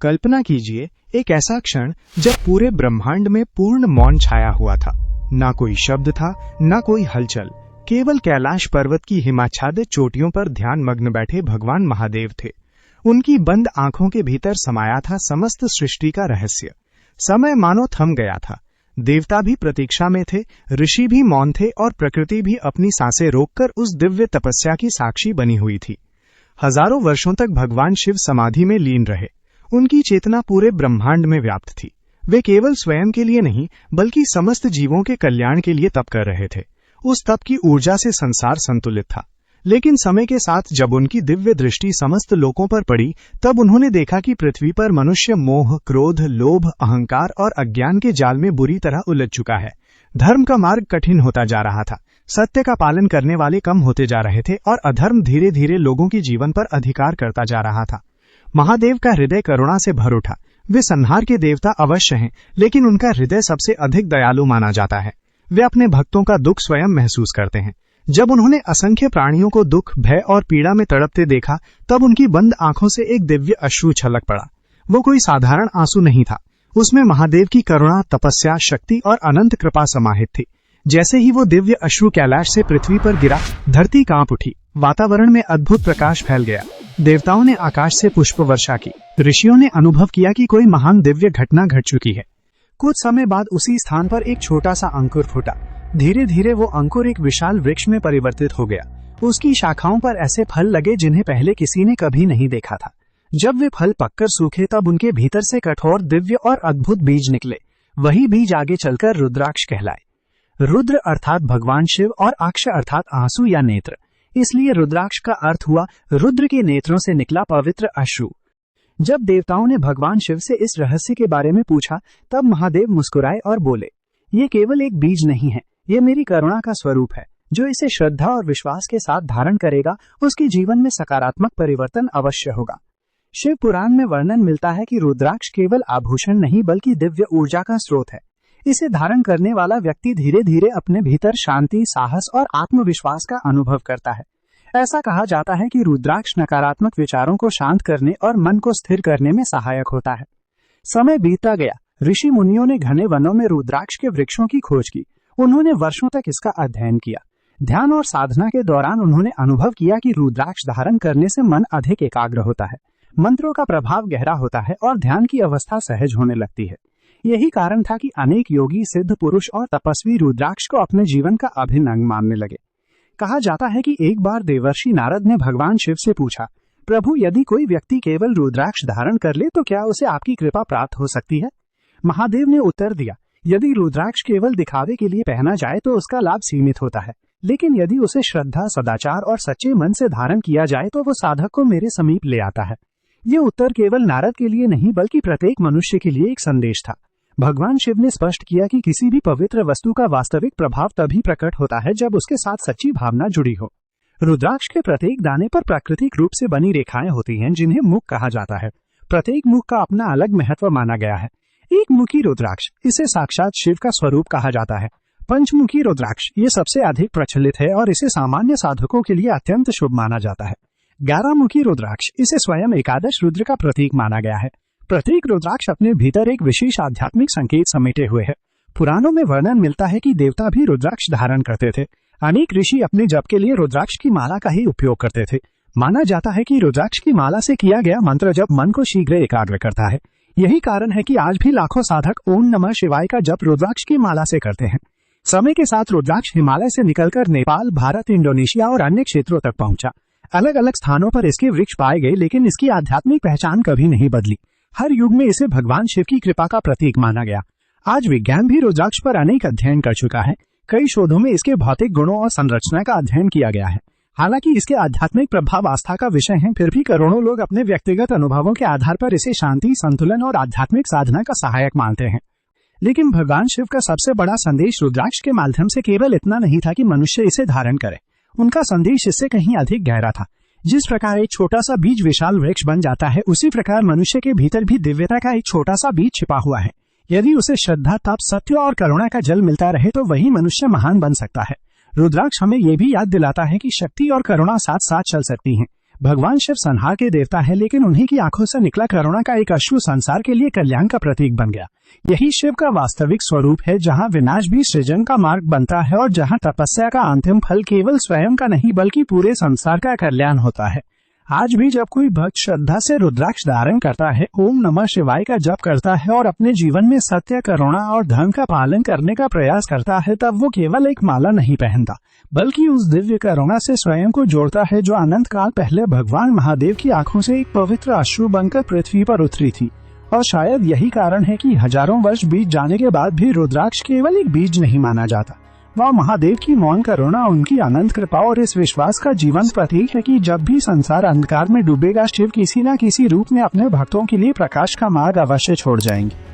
कल्पना कीजिए एक ऐसा क्षण जब पूरे ब्रह्मांड में पूर्ण मौन छाया हुआ था। ना कोई शब्द था, ना कोई हलचल। केवल कैलाश पर्वत की हिमाच्छादित चोटियों पर ध्यान मग्न बैठे भगवान महादेव थे। उनकी बंद आंखों के भीतर समाया था समस्त सृष्टि का रहस्य। समय मानो थम गया था। देवता भी प्रतीक्षा में थे, ऋषि भी मौन थे और प्रकृति भी अपनी सांसें रोककर उस दिव्य तपस्या की साक्षी बनी हुई थी। हजारों वर्षों तक भगवान शिव समाधि में लीन रहे। उनकी चेतना पूरे ब्रह्मांड में व्याप्त थी। वे केवल स्वयं के लिए नहीं, बल्कि समस्त जीवों के कल्याण के लिए तप कर रहे थे। उस तप की ऊर्जा से संसार संतुलित था। लेकिन समय के साथ जब उनकी दिव्य दृष्टि समस्त लोकों पर पड़ी, तब उन्होंने देखा कि पृथ्वी पर मनुष्य मोह, क्रोध, लोभ, अहंकार और अज्ञान के जाल में बुरी तरह उलझ चुका है। धर्म का मार्ग कठिन होता जा रहा था। सत्य का पालन करने वाले कम होते जा रहे थे और अधर्म धीरे धीरे लोगों के जीवन पर अधिकार करता जा रहा था। महादेव का हृदय करुणा से भर उठा। वे संहार के देवता अवश्य हैं, लेकिन उनका हृदय सबसे अधिक दयालु माना जाता है। वे अपने भक्तों का दुख स्वयं महसूस करते हैं। जब उन्होंने असंख्य प्राणियों को दुख, भय और पीड़ा में तड़पते देखा, तब उनकी बंद आंखों से एक दिव्य अश्रु छलक पड़ा। वो कोई साधारण आंसू नहीं था। उसमें महादेव की करुणा, तपस्या, शक्ति और अनंत कृपा समाहित थी। जैसे ही वो दिव्य अश्रु कैलाश से पृथ्वी पर गिरा, धरती कांप उठी। वातावरण में अद्भुत प्रकाश फैल गया। देवताओं ने आकाश से पुष्प वर्षा की। ऋषियों ने अनुभव किया कि कोई महान दिव्य घटना घट चुकी है। कुछ समय बाद उसी स्थान पर एक छोटा सा अंकुर फूटा। धीरे धीरे वो अंकुर एक विशाल वृक्ष में परिवर्तित हो गया। उसकी शाखाओं पर ऐसे फल लगे जिन्हें पहले किसी ने कभी नहीं देखा था। जब वे फल पककर सूखे, तब उनके भीतर से कठोर, दिव्य और अद्भुत बीज निकले। वही बीज आगे चलकर रुद्राक्ष कहलाए। रुद्र अर्थात भगवान शिव और अक्ष अर्थात आंसू या नेत्र। इसलिए रुद्राक्ष का अर्थ हुआ रुद्र के नेत्रों से निकला पवित्र अश्रु। जब देवताओं ने भगवान शिव से इस रहस्य के बारे में पूछा, तब महादेव मुस्कुराए और बोले, ये केवल एक बीज नहीं है, ये मेरी करुणा का स्वरूप है। जो इसे श्रद्धा और विश्वास के साथ धारण करेगा, उसके जीवन में सकारात्मक परिवर्तन अवश्य होगा। शिव पुराण में वर्णन मिलता है कि रुद्राक्ष केवल आभूषण नहीं, बल्कि दिव्य ऊर्जा का स्रोत है। इसे धारण करने वाला व्यक्ति धीरे धीरे अपने भीतर शांति, साहस और आत्मविश्वास का अनुभव करता है। ऐसा कहा जाता है कि रुद्राक्ष नकारात्मक विचारों को शांत करने और मन को स्थिर करने में सहायक होता है। समय बीतता गया। ऋषि मुनियों ने घने वनों में रुद्राक्ष के वृक्षों की खोज की। उन्होंने वर्षों तक इसका अध्ययन किया। ध्यान और साधना के दौरान उन्होंने अनुभव किया कि रुद्राक्ष धारण करने से मन अधिक एकाग्र होता है, मंत्रों का प्रभाव गहरा होता है और ध्यान की अवस्था सहज होने लगती है। यही कारण था कि अनेक योगी, सिद्ध पुरुष और तपस्वी रुद्राक्ष को अपने जीवन का अभिन्न अंग मानने लगे। कहा जाता है कि एक बार देवर्षि नारद ने भगवान शिव से पूछा, प्रभु, यदि कोई व्यक्ति केवल रुद्राक्ष धारण कर ले तो क्या उसे आपकी कृपा प्राप्त हो सकती है? महादेव ने उत्तर दिया, यदि रुद्राक्ष केवल दिखावे के लिए पहना जाए तो उसका लाभ सीमित होता है, लेकिन यदि उसे श्रद्धा, सदाचार और सच्चे मन से धारण किया जाए तो वो साधक को मेरे समीप ले आता है। ये उत्तर केवल नारद के लिए नहीं, बल्कि प्रत्येक मनुष्य के लिए एक संदेश था। भगवान शिव ने स्पष्ट किया कि किसी भी पवित्र वस्तु का वास्तविक प्रभाव तभी प्रकट होता है जब उसके साथ सच्ची भावना जुड़ी हो। रुद्राक्ष के प्रत्येक दाने पर प्राकृतिक रूप से बनी रेखाएं होती हैं, जिन्हें मुख कहा जाता है। प्रत्येक मुख का अपना अलग महत्व माना गया है। एक मुखी रुद्राक्ष, इसे साक्षात शिव का स्वरूप कहा जाता है। पंचमुखी रुद्राक्ष ये सबसे अधिक प्रचलित है और इसे सामान्य साधकों के लिए अत्यंत शुभ माना जाता है। 11 मुखी रुद्राक्ष, इसे स्वयं एकादश रुद्र का प्रतीक माना गया है। प्रत्येक रुद्राक्ष अपने भीतर एक विशेष आध्यात्मिक संकेत समेटे हुए है। पुराणों में वर्णन मिलता है कि देवता भी रुद्राक्ष धारण करते थे। अनेक ऋषि अपने जप के लिए रुद्राक्ष की माला का ही उपयोग करते थे। माना जाता है कि रुद्राक्ष की माला से किया गया मंत्र जप मन को शीघ्र एकाग्र करता है। यही कारण है कि आज भी लाखों साधक ओम नमः शिवाय का जप रुद्राक्ष की माला से करते हैं। समय के साथ रुद्राक्ष हिमालय से निकलकर नेपाल, भारत, इंडोनेशिया और अन्य क्षेत्रों तक पहुंचा। अलग अलग स्थानों पर इसके वृक्ष पाए गए, लेकिन इसकी आध्यात्मिक पहचान कभी नहीं बदली। हर युग में इसे भगवान शिव की कृपा का प्रतीक माना गया। आज विज्ञान भी रुद्राक्ष पर अनेक अध्ययन कर चुका है। कई शोधों में इसके भौतिक गुणों और संरचना का अध्ययन किया गया है। हालांकि इसके आध्यात्मिक प्रभाव आस्था का विषय है, फिर भी करोड़ों लोग अपने व्यक्तिगत अनुभवों के आधार पर इसे शांति, संतुलन और आध्यात्मिक साधना का सहायक मानते हैं। लेकिन भगवान शिव का सबसे बड़ा संदेश रुद्राक्ष के माध्यम से केवल इतना नहीं था कि मनुष्य इसे धारण करे। उनका संदेश इससे कहीं अधिक गहरा था। जिस प्रकार एक छोटा सा बीज विशाल वृक्ष बन जाता है, उसी प्रकार मनुष्य के भीतर भी दिव्यता का एक छोटा सा बीज छिपा हुआ है। यदि उसे श्रद्धा, तप, सत्य और करुणा का जल मिलता रहे तो वही मनुष्य महान बन सकता है। रुद्राक्ष हमें यह भी याद दिलाता है कि शक्ति और करुणा साथ साथ चल सकती हैं। भगवान शिव संहार के देवता है, लेकिन उन्हीं की आंखों से निकला करुणा का एक अश्रु संसार के लिए कल्याण का प्रतीक बन गया। यही शिव का वास्तविक स्वरूप है, जहां विनाश भी सृजन का मार्ग बनता है और जहां तपस्या का अंतिम फल केवल स्वयं का नहीं बल्कि पूरे संसार का कल्याण होता है। आज भी जब कोई भक्त श्रद्धा से रुद्राक्ष धारण करता है, ओम नमः शिवाय का जप करता है और अपने जीवन में सत्य, करुणा और धर्म का पालन करने का प्रयास करता है, तब वो केवल एक माला नहीं पहनता बल्कि उस दिव्य करुणा से स्वयं को जोड़ता है जो अनंत काल पहले भगवान महादेव की आंखों से एक पवित्र अश्रु बनकर पृथ्वी पर उतरी थी। और शायद यही कारण है कि हजारों वर्ष बीत जाने के बाद भी रुद्राक्ष केवल एक बीज नहीं माना जाता। वह महादेव की मौन करुणा, उनकी अनंत कृपा और इस विश्वास का जीवंत प्रतीक है कि जब भी संसार अंधकार में डूबेगा, शिव किसी न किसी रूप में अपने भक्तों के लिए प्रकाश का मार्ग अवश्य छोड़ जाएंगे।